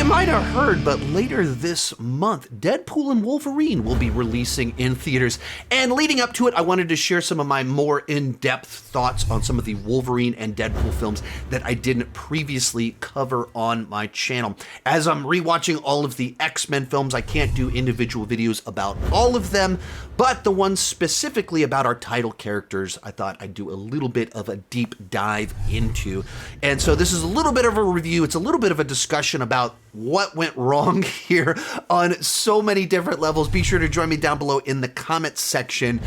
might have heard, but later this month, Deadpool and Wolverine will be releasing in theaters. And leading up to it, I wanted to share some of my more in-depth thoughts on some of the Wolverine and Deadpool films that I didn't previously cover on my channel. As I'm rewatching all of the X-Men films, I can't do individual videos about all of them, but the ones specifically about our title characters, I thought I'd do a little bit of a deep dive into. And so this is a little bit of a review. It's a little bit of a discussion about what went wrong here on so many different levels. Be sure to join me down below in the comments section.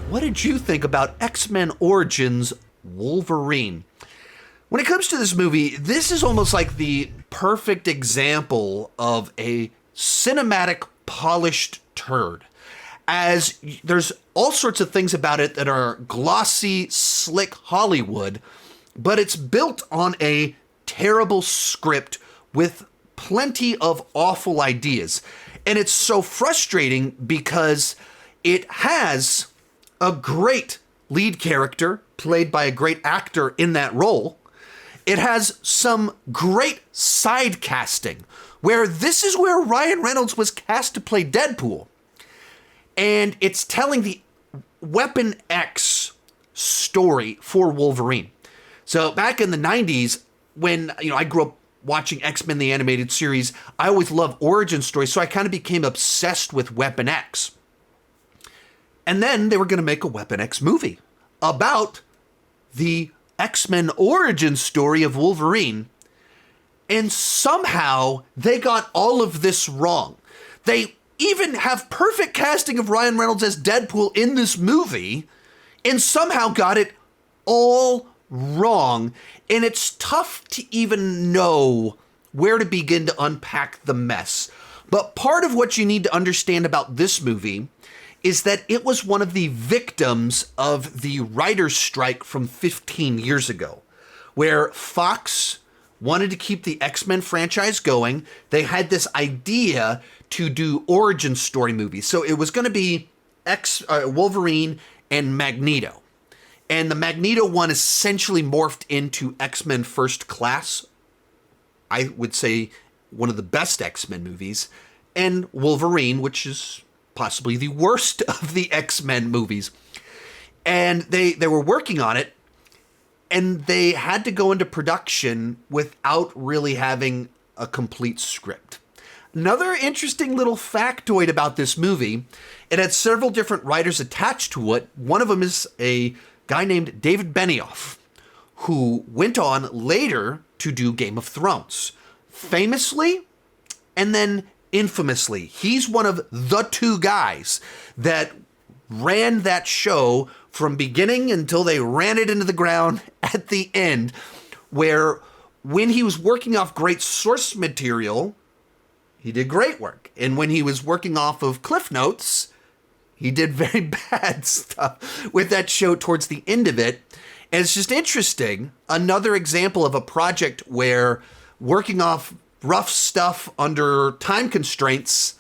What did you think about X-Men Origins Wolverine? When it comes to this movie, this is almost like the perfect example of a cinematic polished turd. As there's all sorts of things about it that are glossy, slick Hollywood, but it's built on a terrible script with plenty of awful ideas. And it's so frustrating because it has a great lead character played by a great actor in that role. It has some great side casting, where this is where Ryan Reynolds was cast to play Deadpool. And it's telling the Weapon X story for Wolverine. So back in the 90s, when I grew up watching X-Men the animated series, I always loved origin stories, so I kind of became obsessed with Weapon X. And then they were going to make a Weapon X movie about the X-Men origin story of Wolverine. And somehow they got all of this wrong. They even have perfect casting of Ryan Reynolds as Deadpool in this movie and somehow got it all wrong. And it's tough to even know where to begin to unpack the mess. But part of what you need to understand about this movie is that it was one of the victims of the writer's strike from 15 years ago, where Fox wanted to keep the X-Men franchise going. They had this idea to do origin story movies. So it was going to be Wolverine and Magneto. And the Magneto one essentially morphed into X-Men First Class. I would say one of the best X-Men movies. And Wolverine, which is possibly the worst of the X-Men movies. And they were working on it. And they had to go into production without really having a complete script. Another interesting little factoid about this movie, it had several different writers attached to it. One of them is a guy named David Benioff, who went on later to do Game of Thrones. Famously, and then infamously, he's one of the two guys that ran that show from beginning until they ran it into the ground at the end, where when he was working off great source material, he did great work. And when he was working off of Cliff Notes, he did very bad stuff with that show towards the end of it. And it's just interesting. Another example of a project where working off rough stuff under time constraints,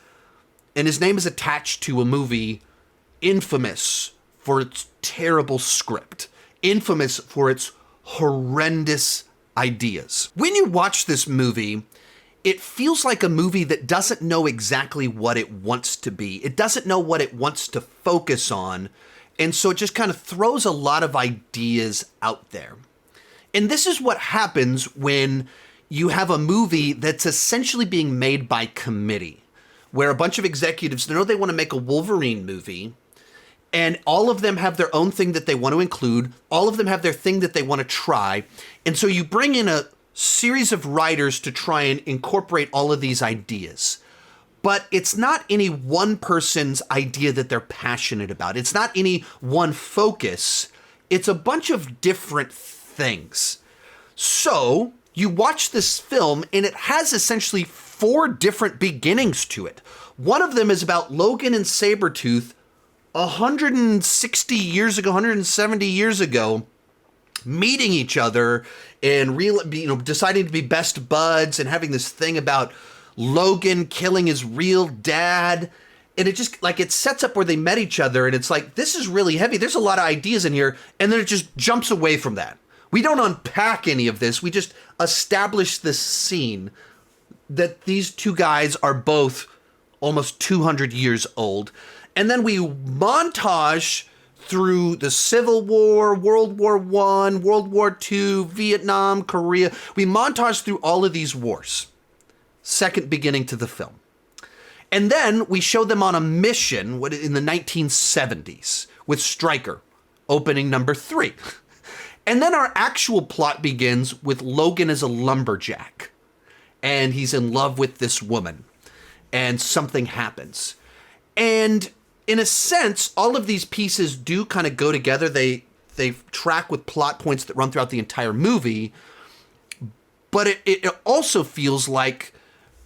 and his name is attached to a movie infamous for its terrible script, infamous for its horrendous ideas. When you watch this movie, it feels like a movie that doesn't know exactly what it wants to be. It doesn't know what it wants to focus on. And so it just kind of throws a lot of ideas out there. And this is what happens when you have a movie that's essentially being made by committee, where a bunch of executives know they want to make a Wolverine movie, and all of them have their own thing that they want to include. All of them have their thing that they want to try. And so you bring in a series of writers to try and incorporate all of these ideas. But it's not any one person's idea that they're passionate about. It's not any one focus. It's a bunch of different things. So you watch this film and it has essentially 4 different beginnings to it. One of them is about Logan and Sabretooth 160 years ago, 170 years ago, meeting each other and deciding to be best buds and having this thing about Logan killing his real dad. And it just it sets up where they met each other, and it's like, this is really heavy. There's a lot of ideas in here. And then it just jumps away from that. We don't unpack any of this. We just establish this scene that these two guys are both almost 200 years old. And then we montage through the Civil War, World War I, World War II, Vietnam, Korea. We montage through all of these wars. Second beginning to the film. And then we show them on a mission in the 1970s with Stryker, opening number 3. And then our actual plot begins with Logan as a lumberjack. And he's in love with this woman. And something happens. And in a sense, all of these pieces do kind of go together. They track with plot points that run throughout the entire movie. But it also feels like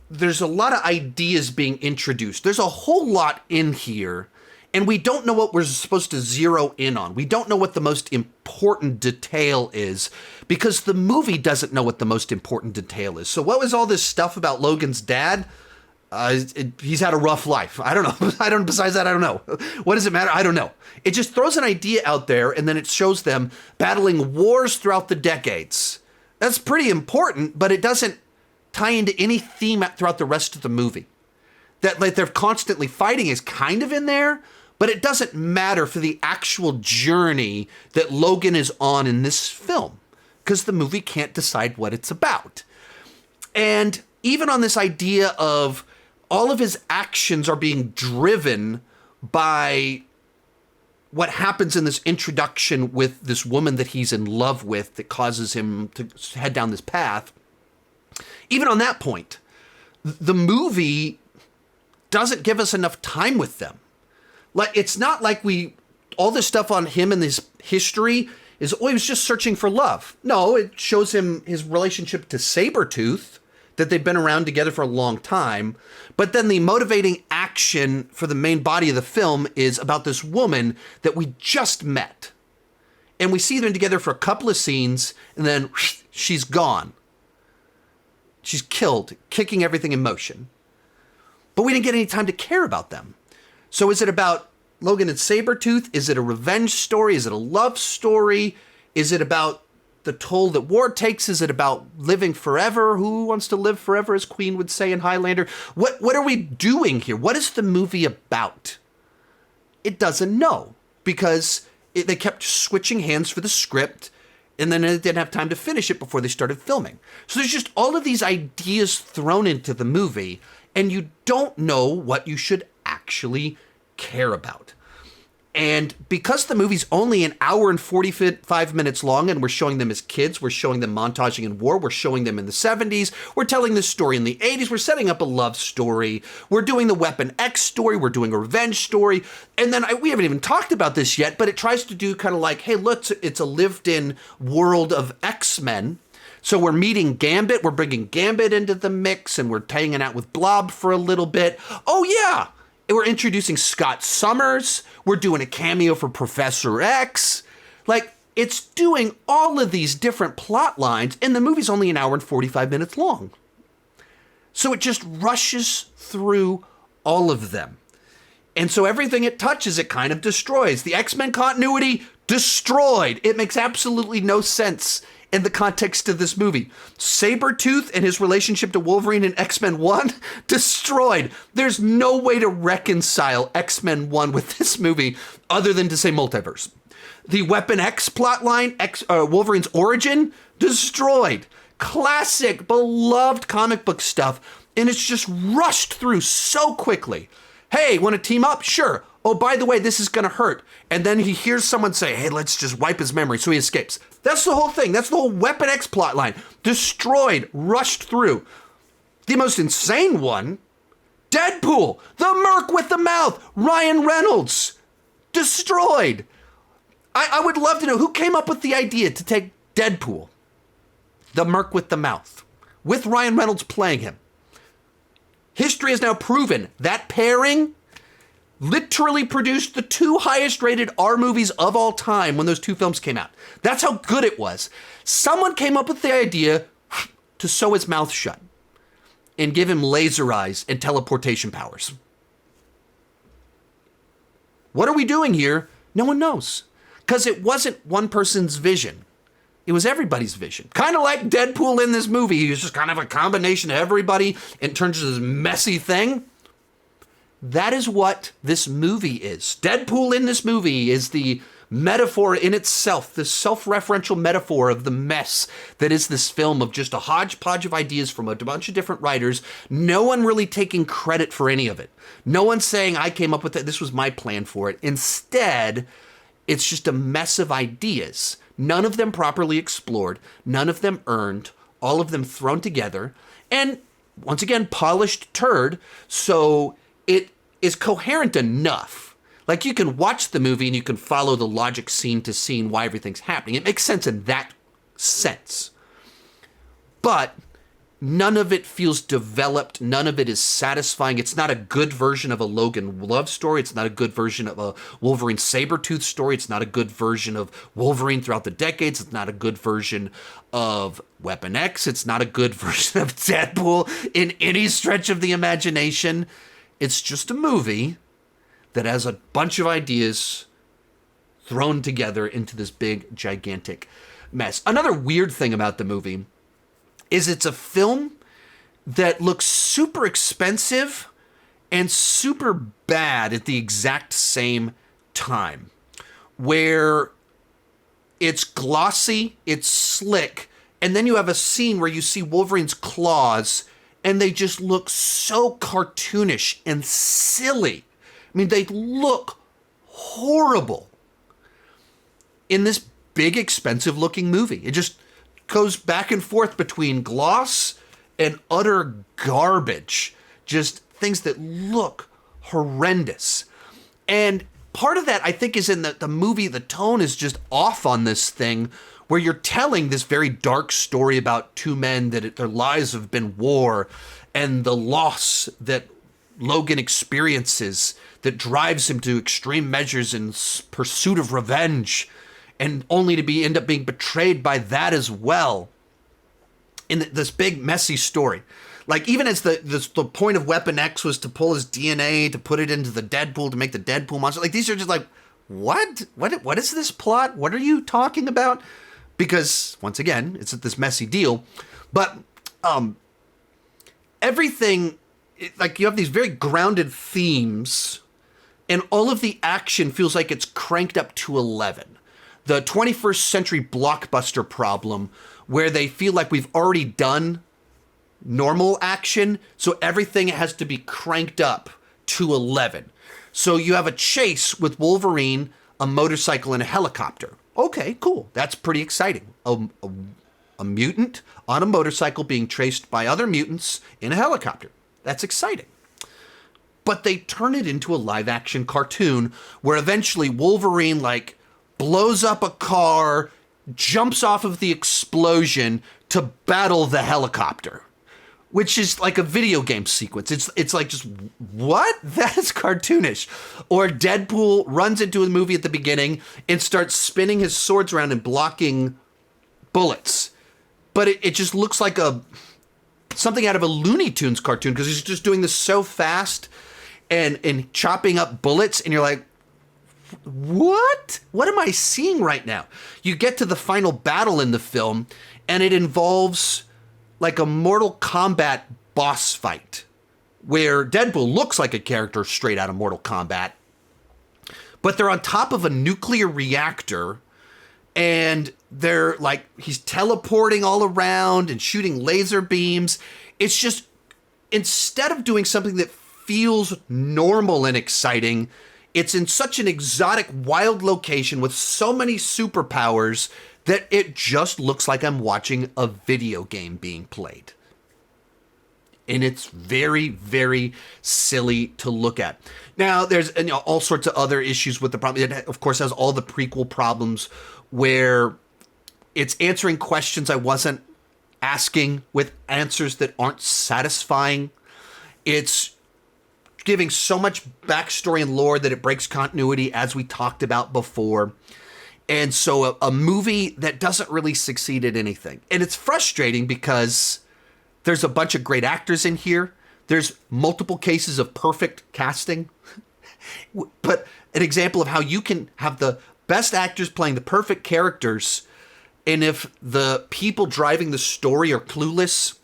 there's a lot of ideas being introduced. There's a whole lot in here. And we don't know what we're supposed to zero in on. We don't know what the most important detail is because the movie doesn't know what the most important detail is. So what was all this stuff about Logan's dad? He's had a rough life. I don't know. Besides that, I don't know. What does it matter? I don't know. It just throws an idea out there and then it shows them battling wars throughout the decades. That's pretty important, but it doesn't tie into any theme throughout the rest of the movie. That like they're constantly fighting is kind of in there, but it doesn't matter for the actual journey that Logan is on in this film because the movie can't decide what it's about. And even on this idea of all of his actions are being driven by what happens in this introduction with this woman that he's in love with that causes him to head down this path. Even on that point, the movie doesn't give us enough time with them. Like, it's not like all this stuff on him and his history is, he was just searching for love. No, it shows him his relationship to Sabretooth, that they've been around together for a long time. But then the motivating action for the main body of the film is about this woman that we just met. And we see them together for a couple of scenes, and then she's gone. She's killed, kicking everything in motion. But we didn't get any time to care about them. So is it about Logan and Sabretooth? Is it a revenge story? Is it a love story? Is it about the toll that war takes? Is it about living forever? Who wants to live forever, as Queen would say in Highlander? What are we doing here? What is the movie about? It doesn't know because they kept switching hands for the script and then it didn't have time to finish it before they started filming. So there's just all of these ideas thrown into the movie and you don't know what you should actually care about. And because the movie's only an hour and 45 minutes long and we're showing them as kids, we're showing them montaging in war, we're showing them in the 70s, we're telling this story in the 80s, we're setting up a love story, we're doing the Weapon X story, we're doing a revenge story, and then we haven't even talked about this yet, but it tries to do kind of like, hey, look, it's a lived-in world of X-Men. So we're meeting Gambit, we're bringing Gambit into the mix, and we're hanging out with Blob for a little bit. Oh yeah! We're introducing Scott Summers. We're doing a cameo for Professor X. Like, it's doing all of these different plot lines, and the movie's only an hour and 45 minutes long. So it just rushes through all of them. And so everything it touches, it kind of destroys. The X-Men continuity, destroyed. It makes absolutely no sense in the context of this movie. Sabretooth and his relationship to Wolverine in X-Men 1, destroyed. There's no way to reconcile X-Men 1 with this movie other than to say multiverse. The Weapon X plotline, Wolverine's origin, destroyed. Classic, beloved comic book stuff, and it's just rushed through so quickly. Hey, want to team up? Sure. Oh, by the way, this is going to hurt. And then he hears someone say, hey, let's just wipe his memory, so he escapes. That's the whole thing. That's the whole Weapon X plotline. Destroyed, rushed through. The most insane one, Deadpool, the merc with the mouth, Ryan Reynolds, destroyed. I would love to know who came up with the idea to take Deadpool, the merc with the mouth, with Ryan Reynolds playing him. History has now proven that pairing literally produced the 2 highest rated R movies of all time when those 2 films came out. That's how good it was. Someone came up with the idea to sew his mouth shut and give him laser eyes and teleportation powers. What are we doing here? No one knows. Because it wasn't one person's vision. It was everybody's vision. Kind of like Deadpool in this movie. He was just kind of a combination of everybody in terms of this messy thing. That is what this movie is. Deadpool in this movie is the metaphor in itself, the self-referential metaphor of the mess that is this film of just a hodgepodge of ideas from a bunch of different writers, no one really taking credit for any of it. No one saying, I came up with it, this was my plan for it. Instead, it's just a mess of ideas. None of them properly explored, none of them earned, all of them thrown together, and once again, polished turd, so it is coherent enough. Like, you can watch the movie and you can follow the logic scene to scene why everything's happening. It makes sense in that sense. But none of it feels developed. None of it is satisfying. It's not a good version of a Logan love story. It's not a good version of a Wolverine Sabretooth story. It's not a good version of Wolverine throughout the decades. It's not a good version of Weapon X. It's not a good version of Deadpool in any stretch of the imagination. It's just a movie that has a bunch of ideas thrown together into this big, gigantic mess. Another weird thing about the movie is it's a film that looks super expensive and super bad at the exact same time, where it's glossy, it's slick, and then you have a scene where you see Wolverine's claws, and they just look so cartoonish and silly. I mean, they look horrible in this big, expensive-looking movie. It just goes back and forth between gloss and utter garbage. Just things that look horrendous. And part of that, I think, is in the movie. The tone is just off on this thing, where you're telling this very dark story about two men that their lives have been war, and the loss that Logan experiences that drives him to extreme measures in pursuit of revenge, and only to end up being betrayed by that as well in this big messy story. Like, even as the point of Weapon X was to pull his DNA, to put it into the Deadpool, to make the Deadpool monster, like, these are just like, what is this plot? What are you talking about? Because once again, it's this messy deal. But everything, like, you have these very grounded themes, and all of the action feels like it's cranked up to 11. The 21st century blockbuster problem, where they feel like we've already done normal action, so everything has to be cranked up to 11. So you have a chase with Wolverine, a motorcycle, and a helicopter. Okay, cool. That's pretty exciting. A mutant on a motorcycle being chased by other mutants in a helicopter. That's exciting. But they turn it into a live-action cartoon where eventually Wolverine, like, blows up a car, jumps off of the explosion to battle the helicopter, which is like a video game sequence. It's like, just, what? That is cartoonish. Or Deadpool runs into a movie at the beginning and starts spinning his swords around and blocking bullets. But it just looks like something out of a Looney Tunes cartoon, because he's just doing this so fast and chopping up bullets, and you're like, what? What am I seeing right now? You get to the final battle in the film, and it involves like a Mortal Kombat boss fight, where Deadpool looks like a character straight out of Mortal Kombat, but they're on top of a nuclear reactor, and they're like, he's teleporting all around and shooting laser beams. It's just, instead of doing something that feels normal and exciting, it's in such an exotic, wild location with so many superpowers that it just looks like I'm watching a video game being played. And it's very, very silly to look at. Now, there's all sorts of other issues with the problem. It, of course, has all the prequel problems where it's answering questions I wasn't asking with answers that aren't satisfying. It's giving so much backstory and lore that it breaks continuity, as we talked about before. And so a movie that doesn't really succeed at anything. And it's frustrating because there's a bunch of great actors in here. There's multiple cases of perfect casting. But an example of how you can have the best actors playing the perfect characters And if the people driving the story are clueless,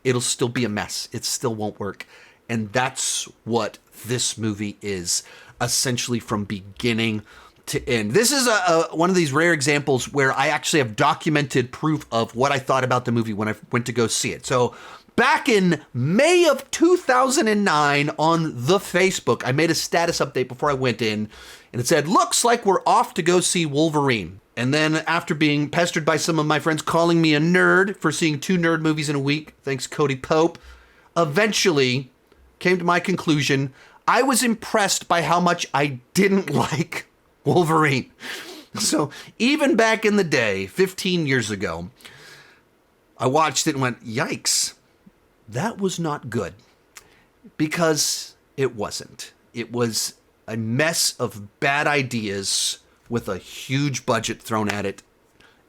it'll still be a mess. It still won't work. And that's what this movie is, essentially from beginning to end. This is one of these rare examples where I actually have documented proof of what I thought about the movie when I went to go see it. So back in May of 2009 on the Facebook, I made a status update before I went in, and it said, looks like we're off to go see Wolverine. And then after being pestered by some of my friends calling me a nerd for seeing 2 nerd movies in a week, thanks Cody Pope, eventually came to my conclusion, I was impressed by how much I didn't like Wolverine. So even back in the day, 15 years ago, I watched it and went, yikes, that was not good. Because it wasn't. It was a mess of bad ideas with a huge budget thrown at it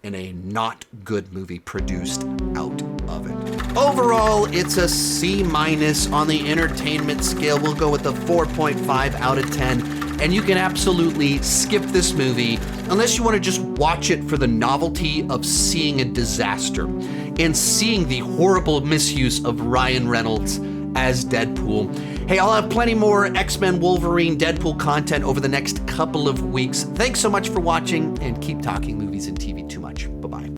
and a not good movie produced out of it. Overall, it's a C- on the entertainment scale. We'll go with a 4.5 out of 10. And you can absolutely skip this movie unless you want to just watch it for the novelty of seeing a disaster and seeing the horrible misuse of Ryan Reynolds as Deadpool. Hey, I'll have plenty more X-Men, Wolverine, Deadpool content over the next couple of weeks. Thanks so much for watching, and keep talking movies and TV too much. Bye-bye.